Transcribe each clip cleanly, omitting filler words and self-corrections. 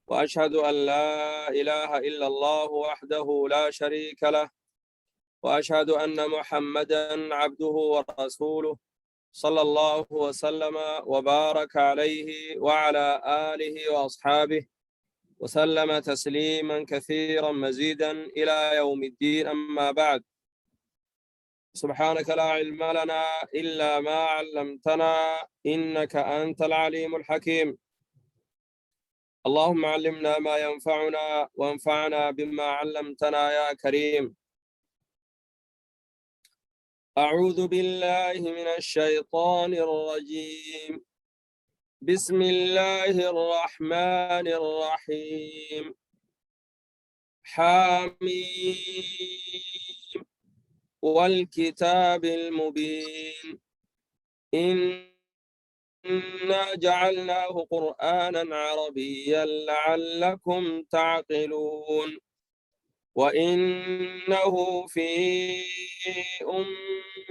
وأشهد أن لا إله إلا الله وحده لا شريك له وأشهد أن محمدا عبده ورسوله صلى الله وسلم وبارك عليه وعلى آله وأصحابه وسلم تسليما كثيرا مزيدا إلى يوم الدين. أما بعد، سبحانك لا علم لنا إلا ما علمتنا إنك أنت العليم الحكيم. اللهم علمنا ما ينفعنا وانفعنا بما علمتنا يا كريم. أعوذ بالله من الشيطان الرجيم. بسم الله الرحمن الرحيم. حاميم والكتاب المبين إنا جعلناه قرآنا عربيا لعلكم تعقلون وإنه في أم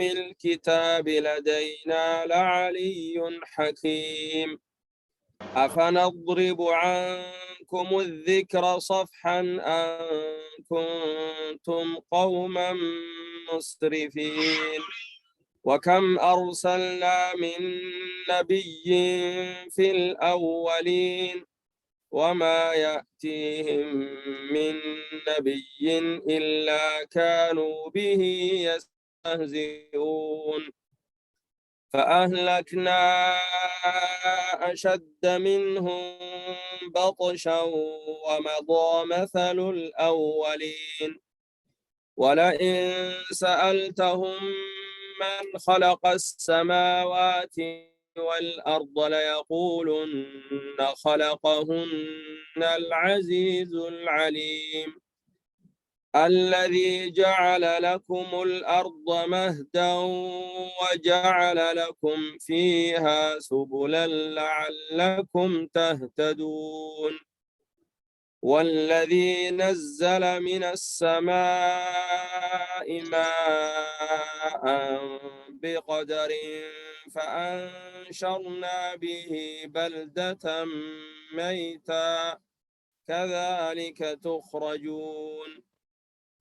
الكتاب لدينا لعلي حكيم. أفنضرب عنكم الذكر صفحا أن كنتم قوما مسرفين وكم أرسلنا من نبي في الأولين وما يأتيهم من نبي إلا كانوا به يستهزئون فأهلكنا أشد منهم بطشا ومضى مثل الأولين ولئن سألتهم من خلق السماوات والأرض ليقولن خلقهن العزيز العليم الذي جعل لكم الأرض مهدا وجعل لكم فيها سبلا لعلكم تهتدون والذي نزل من السماء ماء بقدر فأنشرنا به بلدة ميتا كذلك تخرجون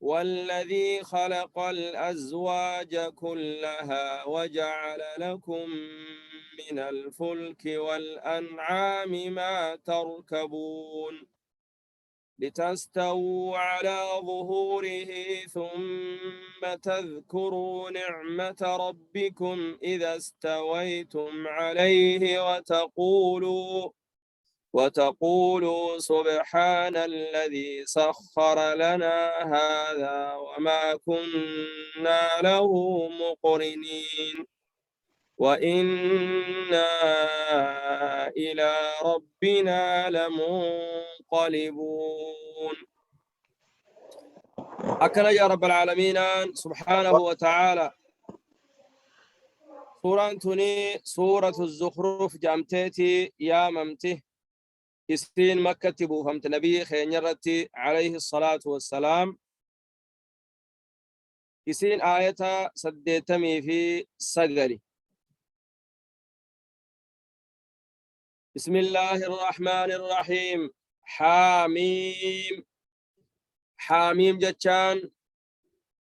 والذي خلق الأزواج كلها وجعل لكم من الفلك والأنعام ما تركبون لتستووا على ظهوره ثم تذكروا نعمة ربكم إذا استويتم عليه وتقولوا سبحان الذي سخر لنا هذا وما كنا له مقرنين وإنا إلى ربنا لمنقلبون. أكل يا رب العالمين سبحانه وتعالى سورة الزخرف جامتيتي يا ممته إسين مكة بوفمت نبي خينيرتي عليه الصلاة والسلام إسين آية سديتمي في سجري. بسم الله الرحمن الرحيم. حاميم حاميم جتشان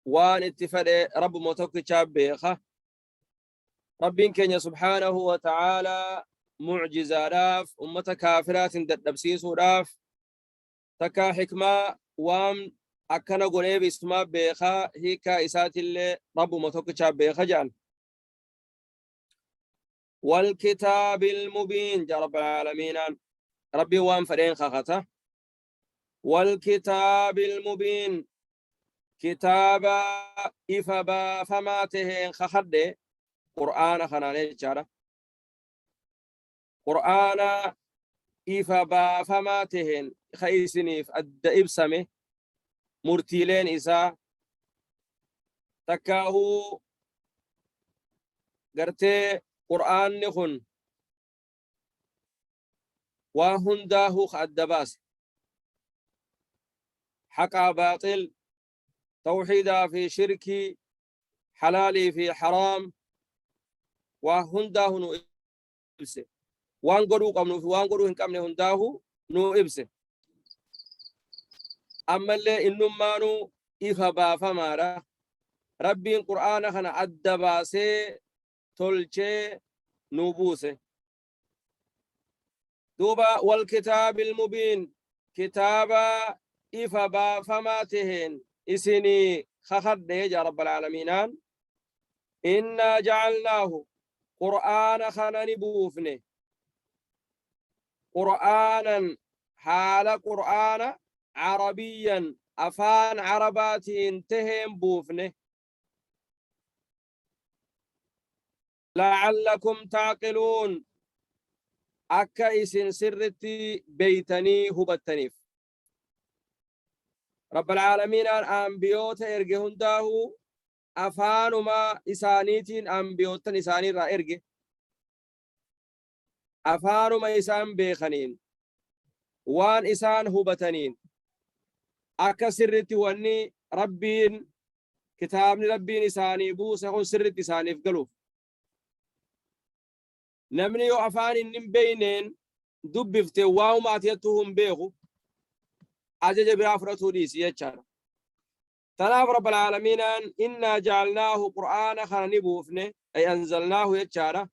وان اتفاد رب موتوك شابيخة ربين كenya سبحانه وتعالى معجزة راف أمة كافرات دبسيس راف تكا حكمة وام أكنا قريب اسمها بيخا هيكا إسات اللي رب موتوك شابيخة جان والكتاب المبين جا رب العالمين ربي وام فرين خاخته والكتاب المبين كتابا إفبا فماته خخده قرآن خناني جارة قرآن إفبا فماته خيسنيف الدئب سمي مرتيلين إسا تكاهو قرتي قرآن نخن وهنداه خدباس حقا باطل توحيدا في شركي حلالي في حرام وهنداه نؤسي وان قدو قمنو في وان قدو هنكمني هنداه نو إبسه أما اللي إنما نو إفبا فمارا ربي القرآن خنا أدباسي تلچه نوبوسه دوبا والكتاب المبين كتابا إفبا فماتهن إسني خخد يا رب العالمين إنا جعلناه قرآن خنا نبوفنه قرآنا حال قرآن عربيا أفان عربات انتهم بوفنه لعلكم تعقلون أكا إسن سرتي بيتني هبتنيف رب العالمين أنبيوت إرجهن داهو أفان ما إسانيتين أنبيوت إساني را إرجه أفان ما إسان بيخنين وان إسان هبتنين أكا سرتي واني ربين كتابني ربين إساني بوسه سرتي إساني فقلوف نمني يو أفان إنم بينين دبفتي واو ما أتيتهم بيغو أجج برافرته ديس يجار تناف رب العالمين إنا جعلناه قرآن خنا نبوفنه أي أنزلناه يجار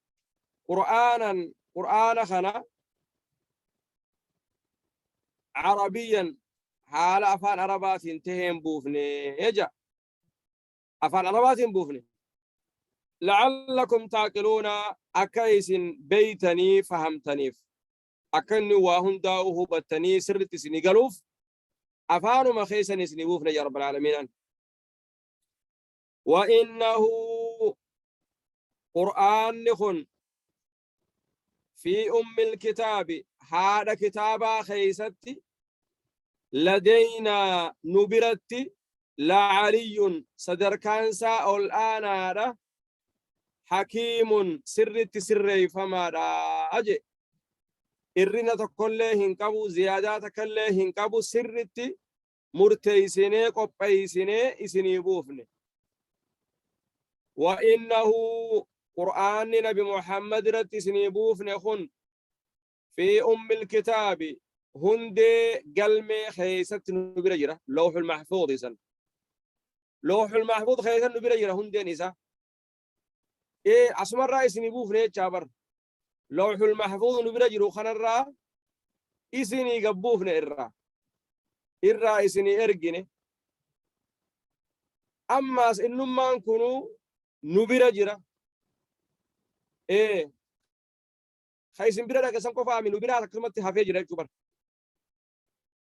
قرآن خنا عربيا حال أفان عربات انتهم بوفنه يجا أفان عربات بوفنه لعلكم تعقلون أكيس بيتني فهمتنيف أكن واهن داوه بتني سرت سنقلوف أفانو ما خيسن سنبوفنا يا رب العالمين وإنه قرآن نخن في أم الكتاب هذا كتابا خيستي لدينا نبرتي لعلي صدركانسا الآن هذا حكيم سرت سري فما أجي إرنا تكله هنكبو زيادات كله هنكبو سرت مرتيسنه قبيسنه إسني بوفنه وإنه قرآن نبي محمد رت إسني بوفنه خن في أم الكتاب هندي قلمي خيست نبرجرة لوح المحفوظ إسن لوح المحفوظ خيست نبرجرة هندي نسا إيه أسمى الرئيس نبوفنه جابر لوح المحفوظ نبرجرة خنرا إسني قبوفنه إرا إسني إرجنه أما إنما نكونوا نبرجرة إيه خايسين برا كسم كفا من برا كلمة حفيج رأي كبر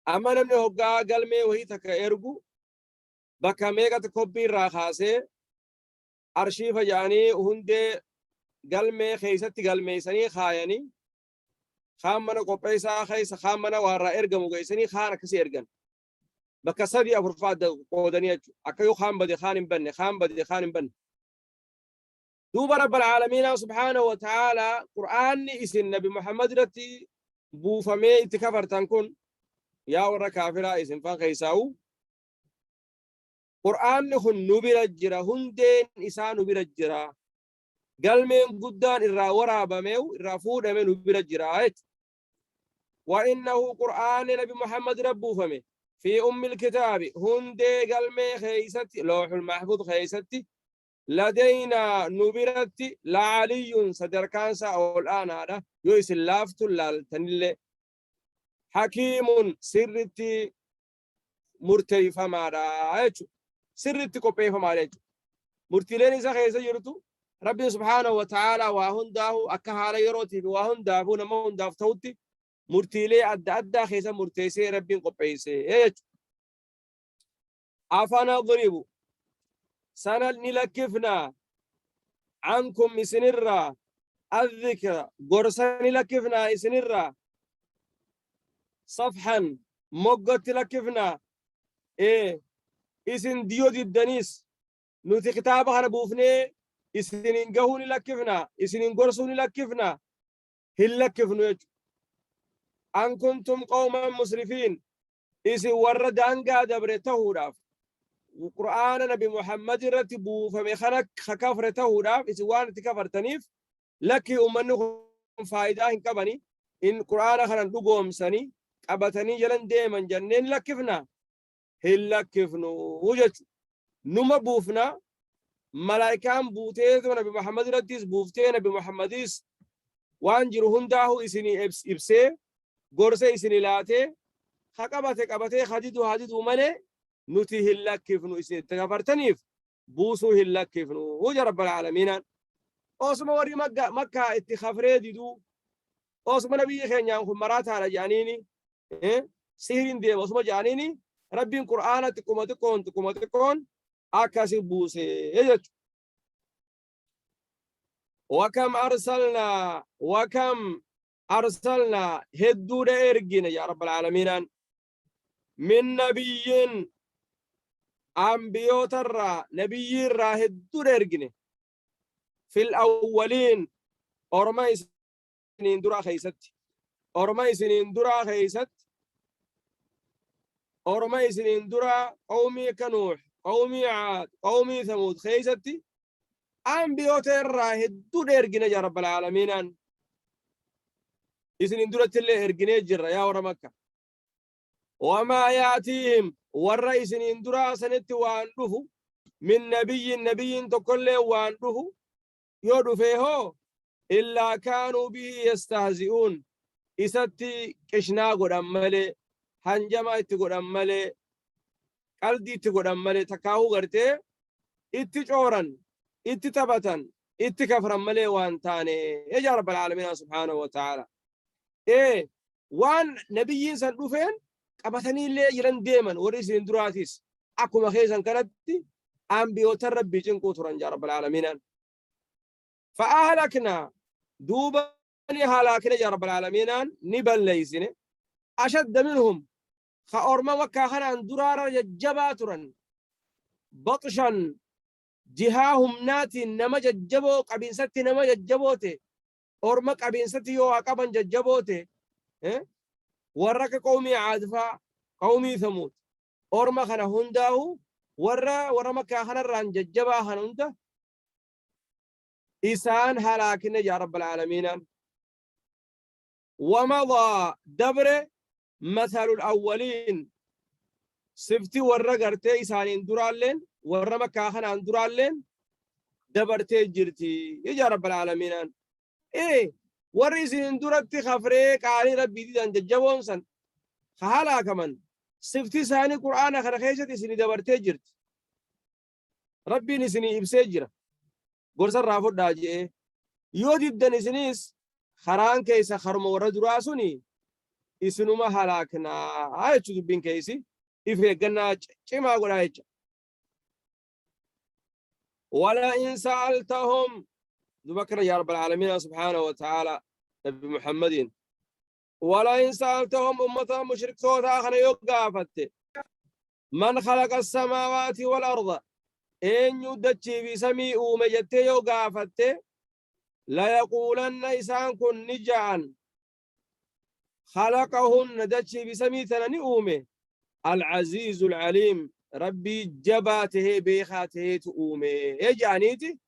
أما نمني هقا قلمي وهي تك إرجو بكمية تكبي راخاسة أرشيف يعني هندي قلمي خيستي قلمي سني خايني خامنا قبيسا خيس خامنا ورا إرجم وجيسني خان كسي إرجن بكسري أفرفاد قودنية أكيو خام بدي خان بن خام بدي خان بن دوب رب العالمين سبحانه وتعالى قرآن اسم النبي محمد رتي بوفمي اتكفر تنكون يا ورا كافرة اسم فان خيساو قرآن نخن نبير الجرا هندين إسان نبير الجرا قلمين قدان إرا ورا بميو إرا فود من نبير الجرا وإنه قرآن نبي محمد ربو فمي في أم الكتاب هندي قلمي خيستي لوح المحفوظ خيستي لدينا نبرتي لعلي صدركانسا أو الآن هذا يويس اللافت لالتنلي حكيم سرتي مرتي فما رايتو سرتي كوبي فما رايتو مرتلين إذا خيسا يرتو ربي سبحانه وتعالى وهن داهو أكهالا يروتي وهن دافو نمون دافتوتي مرتلي أدى خيسا مرتيسي ربي كوبيسي ايتو أفانا ضريبو سنة نلكفنا عنكم إسنرا الذكر قرصا نلكفنا إسنرا صفحا مقت لكفنا إيه إسن ديو دي الدنيس نوتي كتابها نبوفني إسنين قهوني لكفنا إسنين قرصوني لكفنا هل لكفنو أن كنتم قوما مسرفين إسن ورد أنقا دبرته راف وقرآن نبي محمد رتبو فمخنك خكفرته راف إسوان تكفر تنيف لكي أمنكم فائدة كبني إن قرآن خنا نقوم سني qabatanii jalan deeman janneen lakkifna hin lakkifnu jechu numa buufna malaayikaan buutee nabi Muhammad irrattis buuftee nabi Muhammadis waan jiru hundaahu isinii ibsee gorsee isinii laatee ha qabatee hadidu malee nuti hin lakkifnu isin itti gafartaniif buusuu hin lakkifnu ja rabbal aalamiinaan osuma warri makkaa itti khafree diduu osuma nabiyyi keenyaan kun maraataadha jedhaniini sihiriin deema osuma jedhaniini rabbiin qur'aana xiqquma xiqqoon akkasi buusee jechu وكم أرسلنا هدود إرجين يا رب العالمين من نبي أنبياء ترى نبي را هدود إرجين في الأولين أرمي سنين درا خيست أرمي سنين درا قومي كنوح قومي عاد قومي ثمود خيستي أنبياء ترى هدود إرجين يا رب العالمين إسنين درا تلي إرجين جرا يا ورا مكة وما يأتيهم والرئيس درا سنت وانده من نبي تقول وانده يودو فيه إلا كانوا به يستهزئون إستي كشنا قدام ملي هنجما قدام ملي قلدي قدام ملي تكاو غرتي اتجورا اتتبتا اتكفرا ملي وانتاني يا رب العالمين سبحانه وتعالى وان نبي سندوفين قبتني اللي يرن ديما ورئيس دراتيس أكو مخيزا كانت أنبياء تربي جنكو تران يا رب العالمين فأهلكنا دوبني هلاكنا يا رب العالمين نبل ليسين أشد منهم خأورما وكاهنا درارا جباترا بطشا جهاهم ناتي نما ججبو قبين ستي نما ججبوتي أورما قبين ستي يو أقبان ججبوتي ورك قومي عادفا قومي ثمود أورما خنا هنداو ورا مكاهنا ران ججبا هنوندا إسان هلاكنا يا رب العالمين ومضى دبر مثل الأولين سفتي ورقرتي إسانين درالين ورما كاهنا درالين دبرتي جرتي يا رب العالمين ورئيسين درتي خفريك علي ربي دي دان ججبون سن خالا كمان سفتي ساني قرآن خرخيشة سني دبرتي جرت ربي نسني إبسي gorsa raafo dhaaje yoo diddan isinis kharaan keessa kharuma warra duraa suni isinuma halaaknaa jechu dubbiin keeysi if eeggannaa cimaa godhaa jecha ولئن سألتهم ذكر يا رب العالمين سبحانه وتعالى نبي محمد ولئن سألتهم أمة مشرك صوتا خنا يقافت من خلق السماوات والأرض إن يدتشي في سمي أوميتي يوغافتي لا يقولن إسان كن نجعا خلقهن دتشي في سمي ثناني أومي العزيز العليم ربي جباته بيخاته تؤومي يجعنيتي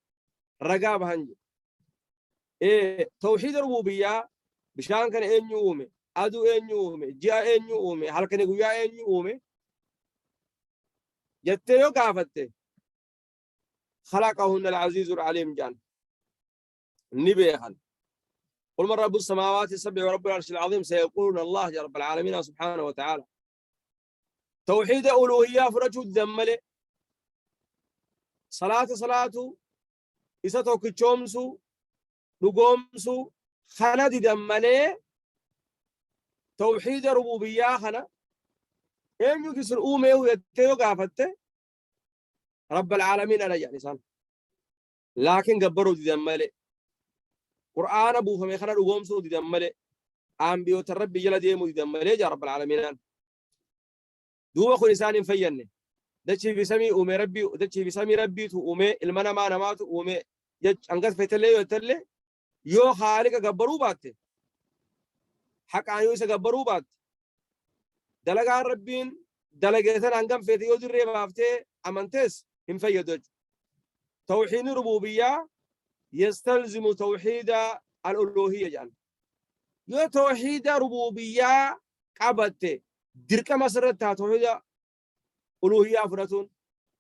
رقاب هنجي توحيد الربوبية بشان كان إن يؤومي أدو إن يؤومي جاء إن يؤومي هل كان يقول إن يؤومي جتي يوغافتي خلقهن العزيز العليم جان نبيهن قل من رب السماوات السبع ورب العرش العظيم سيقولون الله يا رب العالمين سبحانه وتعالى توحيد ألوهية فرجو الدملي صلاة إساتو كتشومسو نقومسو خند دملي توحيد ربوبية خنا إن يكسر أومي ويتيو قافته رب العالمين أنا يعني صان لكن قبروا دي دمالي قرآن أبو فمي خنا نقومسو دي دمالي أنبياء الرب جل ديمو دي دمالي يا رب العالمين دوما خو إنسان فيني دتشي في سمي أمي ربي دتشي في سمي ربي تو أمي المنا ما نماتو أمي يج أنقذ فتلي وتلي يو خالق قبروا بات حق عنيو يسقبروا بات دلقا ربين دلقيتنا أنقم فتي يودري بافتي أمانتس هم فيدج توحيد الربوبية يستلزم توحيد الألوهية جان يو توحيد ربوبية قابته درك مسرتها توحيد ألوهية فرتون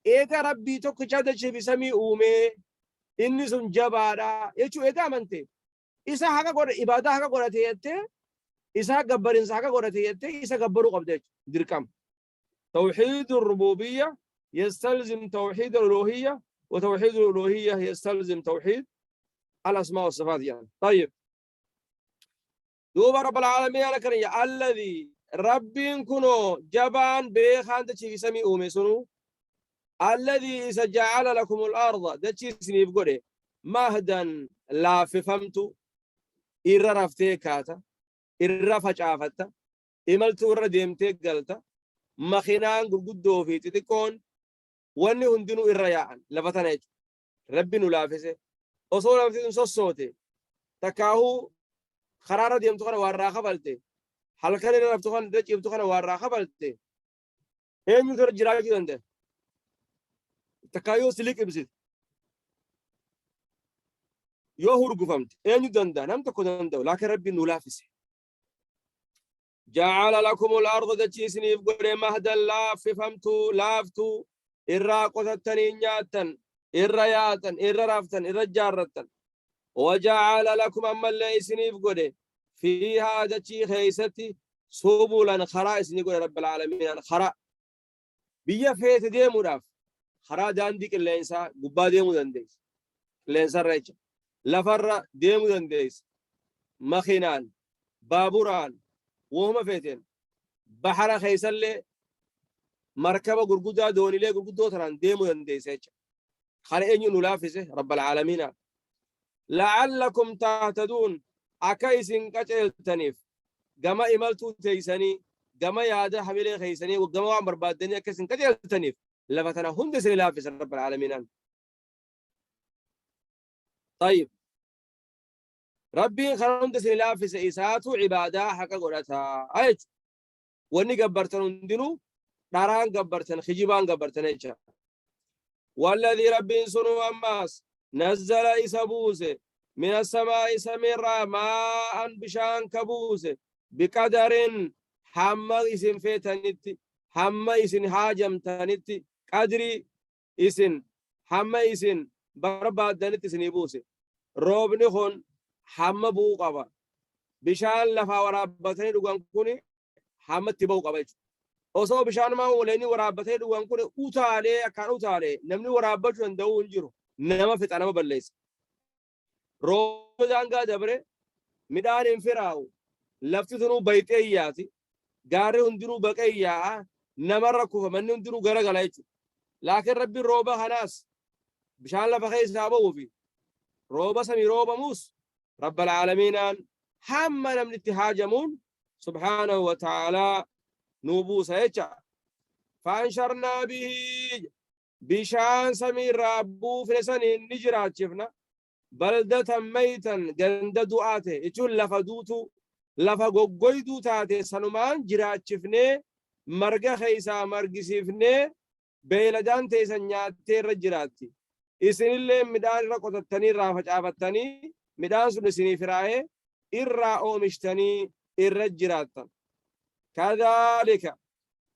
إيجا ربي توك جاد شيء بسمي أومي إني سن جبارا يشو إيجا منتي إسا حقا قرأ إبادة حقا قرأ تيجي إسا جبر إنسا حقا قرأ تيجي إسا جبرو قبضة دركم توحيد الربوبية يستلزم توحيد الألوهية وتوحيد الألوهية يستلزم توحيد الأسماء والصفات يعني طيب دوب رب العالمين على كريم الذي رب كنو جبان بيخان دشي سمي أومي سنو الذي إذا جعل لكم الأرض دشي سنيف قولي مهدا لا فهمتو إرى رفتي كاتا إرى فجافتا إملتو إرى ديمتي قلتا مخينان قدو في تتكون واني هندنو إرى يعن لفتناج ربي نلافسه أصول أفتن صوتي تكاهو خرارة ديمتو خانا وارراخة بلتي حلقة لنا رفتو خانا دج يبتو خانا وارراخة بلتي هين يتر جراجي دنده تكايو سليك إبسيد يوهر قفمت هين يدنده نم تكو دنده لكن ربي نلافسه جعل لكم الأرض دجي سنيف قولي مهدا لاف فهمتو لافتو إرى قتتني نياتا إرى ياتا إرى رافتا إرى جارتا وجعل لكم أما اللي سنيف قولي فيها دجي خيستي سبولا خراء سنيف قولي رب العالمين خراء بيا فيت ديمو راف خراء دانديك اللي إنسا قبا ديمو دانديس اللي إنسا ريجا لفر ديمو دانديس مخينان بابوران وهم فيتين بحر خيسل مركبة غرغودا دوني لي غرغودو تران ديمو دانديس خلا إني نلافسه رب العالمين لعلكم تهتدون أكايسين كتل تنيف جما إمالتو تيساني جما يادا حميلي خيساني وجما وعمر بعدني أكايسين كتل تنيف لفتنا هندس لافس رب العالمين طيب ربي خلوندس لافس إساتو عبادة حق قولتها أيش وني قبرتن دينو داران قبرتن خجيبان قبرتن إيش والذي ربي سنو أماس نزل إسبوسه من السماء سميرا ماء بشان كبوسه بقدر حما اسم فيتنتي حما اسم حاجم تنتي قدري اسم حما اسم بربا دنتي سنيبوسه روبني خون حما بو قبا بشان لفا ورابتني دوغان كوني حما تبو قبا اوسو بشان ما وليني ورابتني دوغان كوني اوتالي اكان اوتالي نمني ورابتو اندو انجرو نما فتانا بليس روزان قا دبره مدان انفراو لفتتنو بيتياتي غاري هندرو بقيا نمر كوف من هندرو غرغلايتو لكن ربي روبا خلاص بشان لفخي سابو في روبا سمي روبا موس رب العالمين حمنا من اتهاجمون سبحانه وتعالى نوبوس هيتشا فانشرنا به بشان سمي ربو فلسن نجرات شفنا بلدة ميتا جند دعاته يقول لفدوتو لفقويدو تاتي سنمان جرات شفني مرقى خيسا مرقى سيفني بيلدان تيسن نياتي رجراتي إسن اللي مدان رقوت التاني رافج آفتاني مدان سن سني فرائه إرى أومشتاني الرجراتا كذلك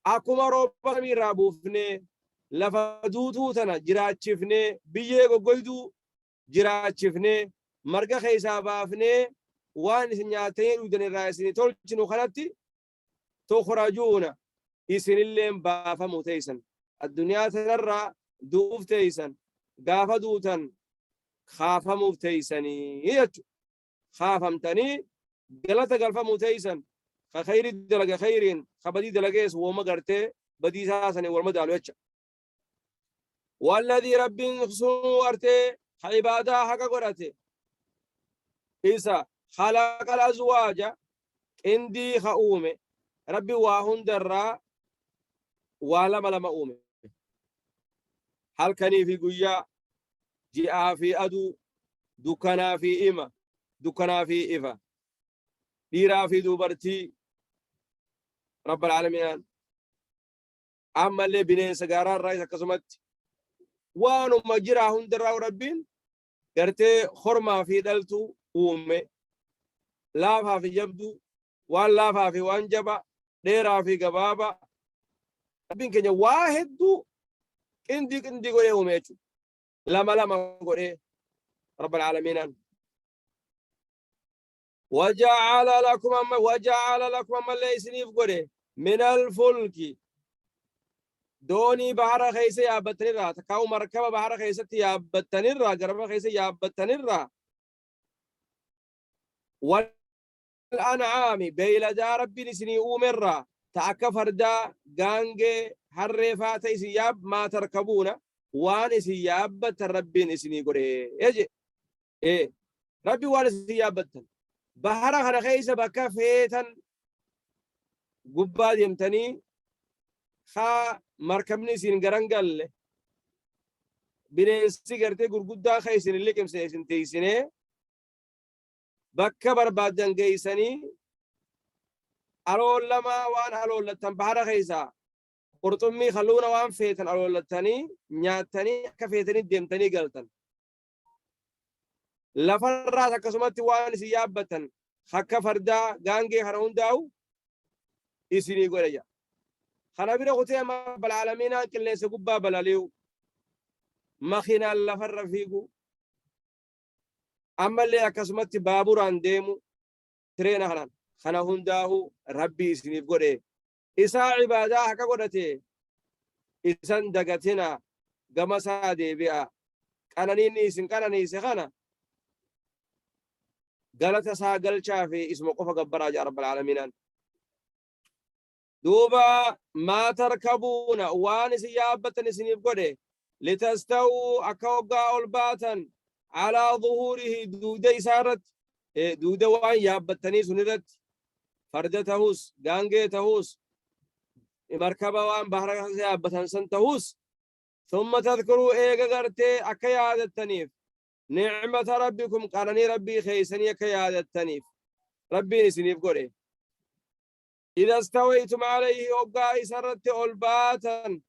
أكما روبا مي رابوفني لفدوتو تنا جرات شفني بيه قويدو جرات شفني مرقى خيسا بافني وان سنياتين ودن الرئيسين تولجنو خلطي تخرجون إسن اللي بافا موتيسن الدنيا تنرى دوف تيسن قافا دوتن خافا موتيسني خافمتني قلتا قلفا موتيسن خير دلق خيرين خبدي دلقيس وما قرتي بدي ساسني والمدالو والذي رب خصو أرتي عبادة حقا قرأتي إذا خلق الأزواج إندي خأومي ربي واهن درا ولما لما أومي هل كني في قيا جاء في أدو دكنا في إما دكنا في إفا ديرا في دوبرتي رب العالمين أما اللي بنين سجارة الرئيس كسمت وانو مجرى هندرا وربين قرتي خرما في دلتو أومي لافها في جبدو واللافها في وانجبا ديرا في قبابة ربين كنيا واحد دو كندي قولي وميتو لما قولي رب العالمين وجعل لكم أما ليس نفقره من الفلك دوني بحر خيسي يابتنرا تكاو مركبة بحر خيسي يابتنرا قرب خيسي يابتنرا والأنعام بيلا دا ربي نسني أمرا تأكا فردا غانجي حرفا تيسي ياب ما تركبونا وانسي يابت ربي نسني قره يجي إيه ربي وانسي يابتن بحر خنا خيسي بكا فيتن قباد يمتني خا مركبني سين غرانغال بنيسي غرتي غرغدا خيسين اللي كم سيسين تيسينه بكا بربادن غيسني لما وان لتن بحر خيسا قرطمي خلونا وان فيتن لتني نياتني كفيتني ديمتني غلطن لفرات كسمت وان سيابتن خكا فردا غانغي هرون داو اسيني غوريا خنا بيرا قتي ما بالعالمين كل سقبا بلاليو ما خينا لفر فيكو أما اللي أكسمت بابور عندهم ترينا خنا هنداه ربي سنيف قده إسا عبادة حكا قدته إسان دقتنا قمسا دي بيا كانني سخنا قالت ساقل شافي اسمه قفا قبراج رب العالمين دوبا ما تركبون وان سيابة سنيف قده لتستووا أكوغا الباتا على ظهوره دودة إسارت دودة وان يابتني سندت فردة تهوس غانجي تهوس مركبة وان بحر يابتن سن تهوس ثم تذكروا إيغا غرتي أكياد التنيف نعمة ربكم قرني ربي خيسني كياد التنيف ربي نسنيف قري إذا استويتم عليه أبقى إسارت ألباتا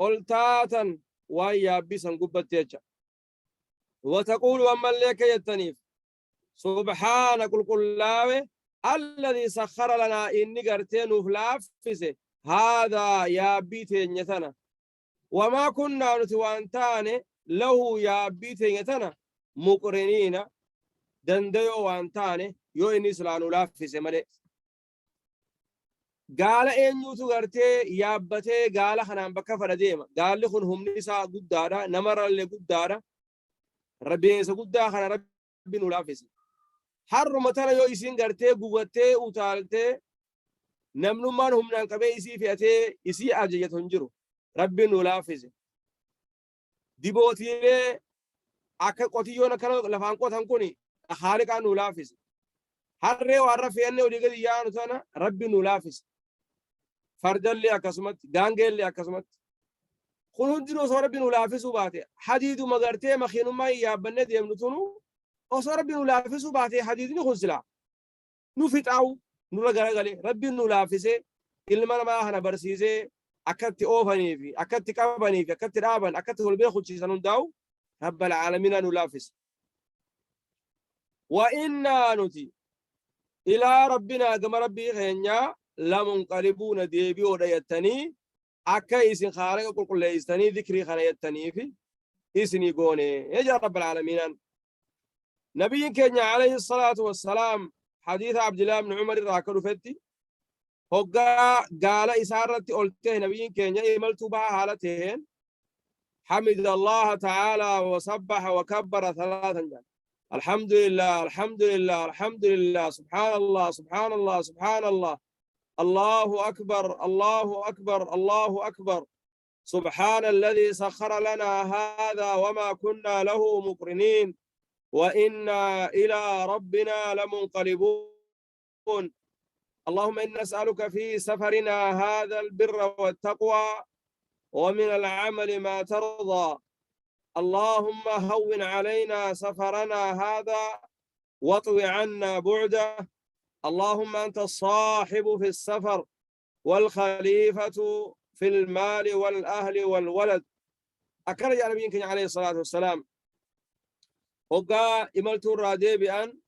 ألتاتا وان يابسا قبت وتقول أما لك يتنيف سبحان كل لاوي الذي سخر لنا إني قرتين فلافسه هذا يا بيتين يتنا وما كنا نتوانتان له يا بيتين يتنا مقرنين دنديو وانتان يو إني سلانو لافسه ملي قال إن يوتو قرتي يابتي قال خنان بكا فرديما قال لخن هم نساء قدارا نمر اللي قدارا ربي سقودا خنا ربي نولافس حر مثلا يو يسين غرتي غوتي وتالتي نمنو من هم نانكبي يسي فياتي يسي اجيه تنجرو ربي نولافس ديبوتي اكا قوتيو نكن لفان قوتن كوني خالق نولافس حر وعرف انه ودي يانو تنا ربي نولافس فردل اكسمت غانجل اكسمت خلون دينو صار بينو لافسو باتي حديد مغرتي مخينو ما يابن ديم نتونو او صار بينو لافسو باتي حديد ني خنسلا نو فيتاو نو لغرغلي ربي نو لافسه علما ما هنا برسيسه اكت اوفني في اكت كابني في اكت رابن اكت ولبي خوشي سنون داو رب العالمين نو لافس وإنا نتي إلى ربنا كما ربي غنيا لمنقلبون ديبي وديتني أكا إسن خارق كل إستني ذكري خنيتني في إسني قوني يا رب العالمين نبي كان عليه الصلاة والسلام حديث عبد الله بن عمر راكلو فتي هقا قال إسارة قلته نبي كان يملت بها حالتين حمد الله تعالى وصبح وكبر ثلاثا جل الحمد لله الحمد لله الحمد لله سبحان الله سبحان الله سبحان الله الله أكبر الله أكبر الله أكبر سبحان الذي سخر لنا هذا وما كنا له مقرنين وإنا إلى ربنا لمنقلبون اللهم إنا نسألك في سفرنا هذا البر والتقوى ومن العمل ما ترضى اللهم هون علينا سفرنا هذا واطوي عنا بعده اللهم أنت الصاحب في السفر والخليفة في المال والأهل والولد أكرج على نبيك عليه الصلاة والسلام وقا إملت الرادي بأن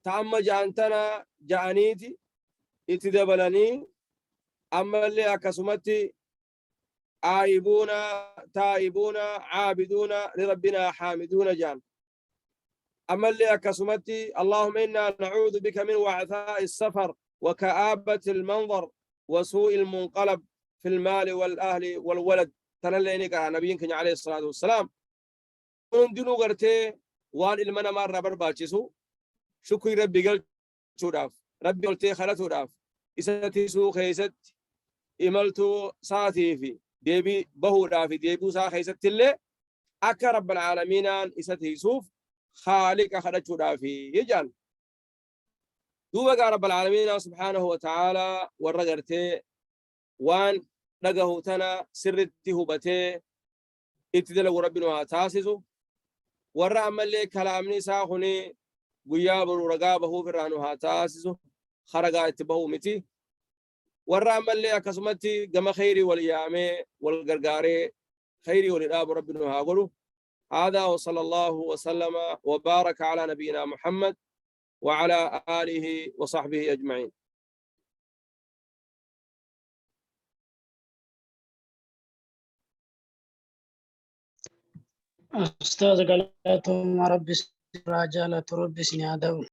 تأم جانتنا جانيتي اتدبلني أما اللي أكسمتي آيبون تائبون عابدون لربنا حامدون جان. أما اللي أكسمتي اللهم إنا نعوذ بك من وعثاء السفر وكآبة المنظر وسوء المنقلب في المال والأهل والولد. تنلينك نبيك عليه الصلاة والسلام دينو غرتي وان المنا مرة برباچسو شكري ربي قل شوداف ربي قلتي خلتوداف إساتي سو خيست إملتو ساتي في ديبي بهو دافي ديبو سا خيست اللي أكا رب العالمين إساتي يسوف خالق خلتوداف يجان دوبا رب العالمين سبحانه وتعالى ورغرتي وان لقه تنا سرتي هبتي اتدلق ربنا تاسسو ورا أمالي كلامني ساخني قياب ورقابه فرانو تاسسو خرقا اتبهو متي ورا أمالي أكسمتي قم خيري واليامي والقرقاري خيري وللآب ربنا هاقولو. هذا وصلى الله وسلم وبارك على نبينا محمد وعلى آله وصحبه أجمعين. أستاذ قالتهم ربي راجالة ربي سنادو